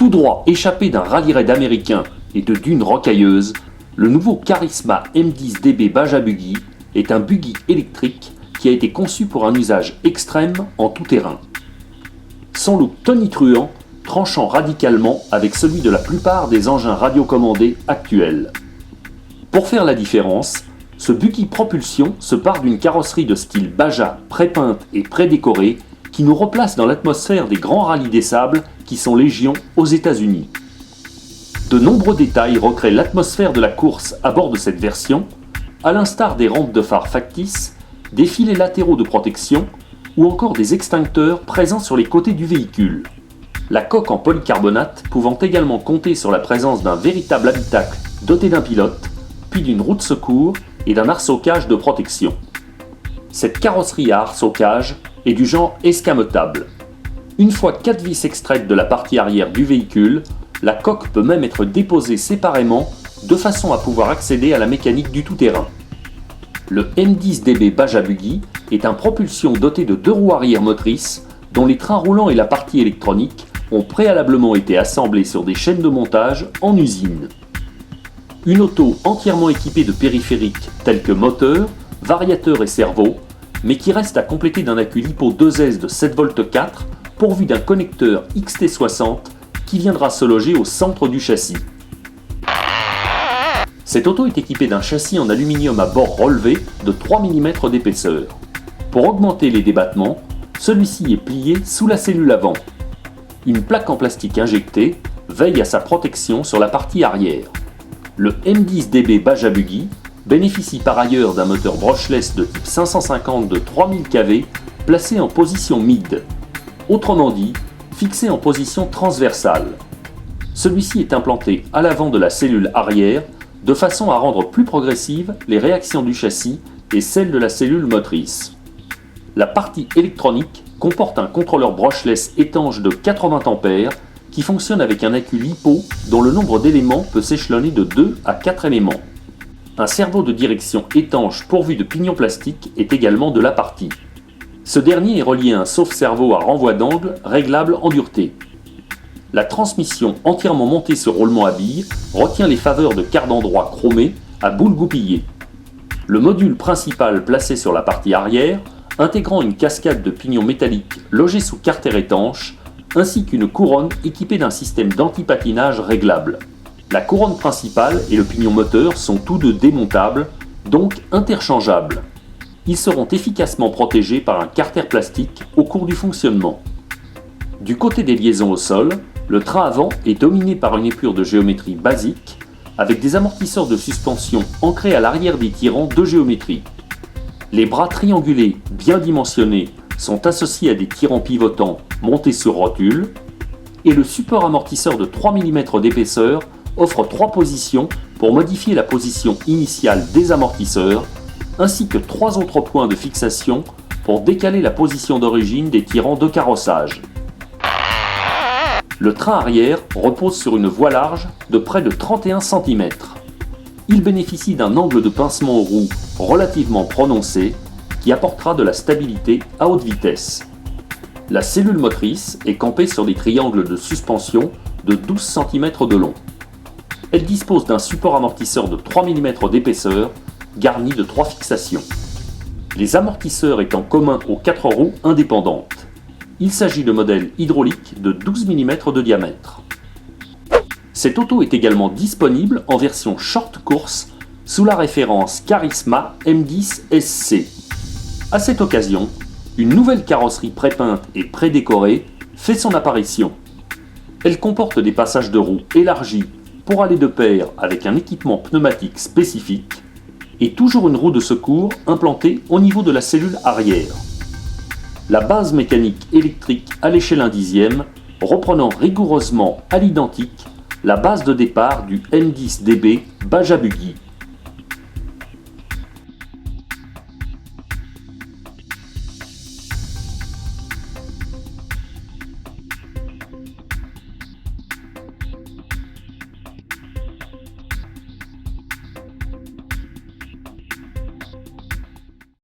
Tout droit échappé d'un rallye-raid américain et de dunes rocailleuses, le nouveau Charisma M10DB Baja Buggy est un buggy électrique qui a été conçu pour un usage extrême en tout terrain. Son look tonitruant tranchant radicalement avec celui de la plupart des engins radiocommandés actuels. Pour faire la différence, ce buggy propulsion se pare d'une carrosserie de style Baja pré-peinte et pré-décorée qui nous replace dans l'atmosphère des grands rallyes des sables qui sont légion aux États-Unis. De nombreux détails recréent l'atmosphère de la course à bord de cette version, à l'instar des rampes de phare factices, des filets latéraux de protection ou encore des extincteurs présents sur les côtés du véhicule. La coque en polycarbonate pouvant également compter sur la présence d'un véritable habitacle doté d'un pilote, puis d'une roue de secours et d'un arceau-cage de protection. Cette carrosserie à arceau-cage est du genre escamotable. Une fois 4 vis extraites de la partie arrière du véhicule, la coque peut même être déposée séparément de façon à pouvoir accéder à la mécanique du tout-terrain. Le M10DB Baja Buggy est un propulsion doté de 2 roues arrière motrices dont les trains roulants et la partie électronique ont préalablement été assemblés sur des chaînes de montage en usine. Une auto entièrement équipée de périphériques tels que moteur, variateur et cerveau, mais qui reste à compléter d'un accu LiPo 2S de 7V4 pourvu d'un connecteur XT60 qui viendra se loger au centre du châssis. Cette auto est équipée d'un châssis en aluminium à bord relevé de 3 mm d'épaisseur. Pour augmenter les débattements, celui-ci est plié sous la cellule avant. Une plaque en plastique injectée veille à sa protection sur la partie arrière. Le M10DB Baja Buggy bénéficie par ailleurs d'un moteur brushless de type 550 de 3000 kV placé en position mid, autrement dit fixé en position transversale. Celui-ci est implanté à l'avant de la cellule arrière de façon à rendre plus progressives les réactions du châssis et celles de la cellule motrice. La partie électronique comporte un contrôleur brushless étanche de 80 A qui fonctionne avec un accu LiPo dont le nombre d'éléments peut s'échelonner de 2 à 4 éléments. Un cerveau de direction étanche pourvu de pignons plastiques est également de la partie. Ce dernier est relié à un sauve-cerveau à renvoi d'angle réglable en dureté. La transmission entièrement montée sur roulement à billes retient les faveurs de quart d'endroit chromés à boules goupillées. Le module principal placé sur la partie arrière, intégrant une cascade de pignons métalliques logés sous carter étanche, ainsi qu'une couronne équipée d'un système d'antipatinage réglable. La couronne principale et le pignon moteur sont tous deux démontables, donc interchangeables. Ils seront efficacement protégés par un carter plastique au cours du fonctionnement. Du côté des liaisons au sol, le train avant est dominé par une épure de géométrie basique, avec des amortisseurs de suspension ancrés à l'arrière des tirants de géométrie. Les bras triangulés bien dimensionnés sont associés à des tirants pivotants montés sur rotule, et le support amortisseur de 3 mm d'épaisseur offre 3 positions pour modifier la position initiale des amortisseurs, ainsi que 3 autres points de fixation pour décaler la position d'origine des tirants de carrossage. Le train arrière repose sur une voie large de près de 31 cm. Il bénéficie d'un angle de pincement aux roues relativement prononcé qui apportera de la stabilité à haute vitesse. La cellule motrice est campée sur des triangles de suspension de 12 cm de long. Elle dispose d'un support amortisseur de 3 mm d'épaisseur garni de 3 fixations. Les amortisseurs étant communs aux 4 roues indépendantes. Il s'agit de modèles hydrauliques de 12 mm de diamètre. Cette auto est également disponible en version short course sous la référence Charisma M10 SC. À cette occasion, une nouvelle carrosserie pré-peinte et pré-décorée fait son apparition. Elle comporte des passages de roues élargis pour aller de pair avec un équipement pneumatique spécifique et toujours une roue de secours implantée au niveau de la cellule arrière. La base mécanique électrique à l'échelle 1/10, reprenant rigoureusement à l'identique la base de départ du M10DB Baja Buggy.